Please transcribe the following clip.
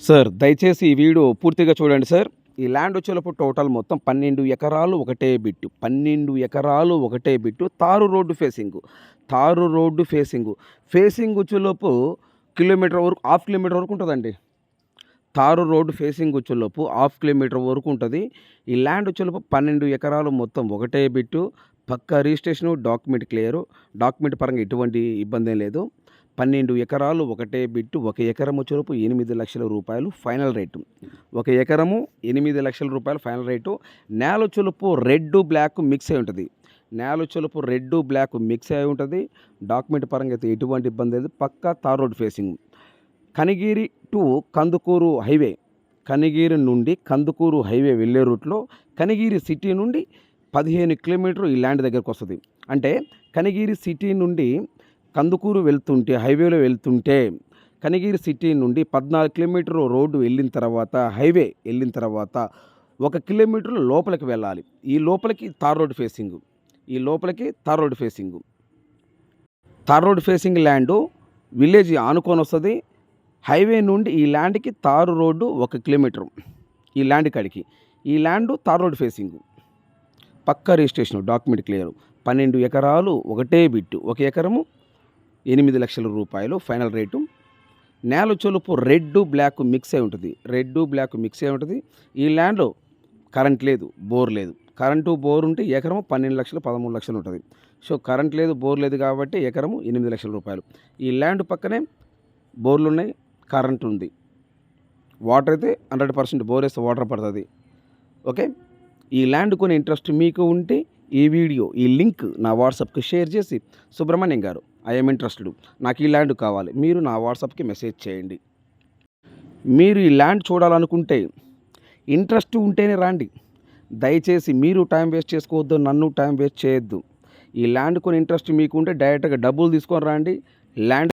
Sir దయచేసి ఈ video పూర్తిగా చూడండి సార్. ఈ ల్యాండ్ వచ్చేలోపు టోటల్ మొత్తం 12 ఎకరాలు ఒకటే బిట్టు. 12 ఎకరాలు ఒకటే బిట్టు. తారు రోడ్డు ఫేసింగు. తారు రోడ్డు ఫేసింగు. ఫేసింగ్ వచ్చేలోపు కిలోమీటర్ వరకు, హాఫ్ కిలోమీటర్ వరకు ఉంటుందండి. తారు రోడ్డు ఫేసింగ్ వచ్చేలోపు హాఫ్ కిలోమీటర్ వరకు ఉంటుంది. ఈ ల్యాండ్ వచ్చేలోపు 12 ఎకరాలు మొత్తం ఒకటే బిట్టు. పక్కా రిజిస్ట్రేషను, డాక్యుమెంట్ క్లియరు. డాక్యుమెంట్ పరంగా ఎటువంటి ఇబ్బంది ఏం లేదు. 12 ఎకరాలు ఒకటే బిట్టు. ఒక ఎకరం వచ్చేలోపు 8 లక్షల రూపాయలు ఫైనల్ రేటు. ఒక ఎకరము 8 లక్షల రూపాయలు ఫైనల్ రేటు. నేల వచ్చేలోపు రెడ్ బ్లాక్ మిక్స్ అయి ఉంటుంది. నేల వచ్చేలోపు రెడ్ బ్లాక్ మిక్స్ అయి ఉంటుంది. డాక్యుమెంట్ పరంగా అయితే ఎటువంటి ఇబ్బంది లేదు. పక్కా tar road facing. Kanigiri to Kandukur highway. Kanigiri నుండి కందుకూరు హైవే వెళ్ళే రూట్లో కనిగిరి సిటీ నుండి 15 కిలోమీటర్లు ఈ ల్యాండ్ దగ్గరకు వస్తుంది. అంటే కనిగిరి సిటీ నుండి కందుకూరు వెళ్తుంటే, హైవేలో వెళ్తుంటే కనిగిరి సిటీ నుండి 14 కిలోమీటర్లు రోడ్డు వెళ్ళిన తర్వాత, హైవే వెళ్ళిన తర్వాత 1 కిలోమీటర్ లోపలికి వెళ్ళాలి. ఈ లోపలికి తార్ రోడ్ ఫేసింగు. ఈ లోపలికి తార్ రోడ్ ఫేసింగు. తార్ రోడ్ ఫేసింగ్ ల్యాండు విలేజ్ ఆనుకొని వస్తుంది. హైవే నుండి ఈ ల్యాండ్కి తారు రోడ్డు 1 కిలోమీటరు. ఈ ల్యాండ్ కాడికి. ఈ ల్యాండు తార్ రోడ్ ఫేసింగు. పక్కా రిజిస్ట్రేషన్, డాక్యుమెంట్ క్లియరు. 12 ఎకరాలు ఒకటే బిట్టు. ఒక ఎకరము 8 లక్షల రూపాయలు ఫైనల్ రేటు. నేల చొలుపు రెడ్ బ్లాక్ మిక్స్ అయి ఉంటుంది. రెడ్ బ్లాక్ మిక్స్ అయి ఉంటుంది. ఈ ల్యాండ్లో కరెంట్ లేదు, బోర్ లేదు. కరెంటు బోర్ ఉంటే ఎకరము 12 లక్షలు 13 లక్షలు ఉంటుంది. సో కరెంట్ లేదు, బోర్ లేదు కాబట్టి ఎకరము 8 లక్షల రూపాయలు. ఈ ల్యాండ్ పక్కనే బోర్లు ఉన్నాయి, కరెంట్ ఉంది. వాటర్ అయితే 100% బోర్ వేస్తే వాటర్ పడుతుంది. ఓకే. ఈ ల్యాండ్ కొని ఇంట్రెస్ట్ మీకు ఉంటే ఈ వీడియో, ఈ లింక్ నా వాట్సాప్కి షేర్ చేసి, సుబ్రహ్మణ్యం గారు ఐఎమ్ ఇంట్రెస్టెడ్, నాకు ఈ ల్యాండ్ కావాలి, మీరు నా వాట్సాప్కి మెసేజ్ చేయండి. మీరు ఈ ల్యాండ్ చూడాలనుకుంటే ఇంట్రెస్ట్ ఉంటేనే రండి. దయచేసి మీరు టైం వేస్ట్ చేసుకోవద్దు, నన్ను టైం వేస్ట్ చేయొద్దు. ఈ ల్యాండ్ కొని ఇంట్రెస్ట్ మీకు ఉంటే డైరెక్ట్గా డబ్బులు తీసుకొని రండి. ల్యాండ్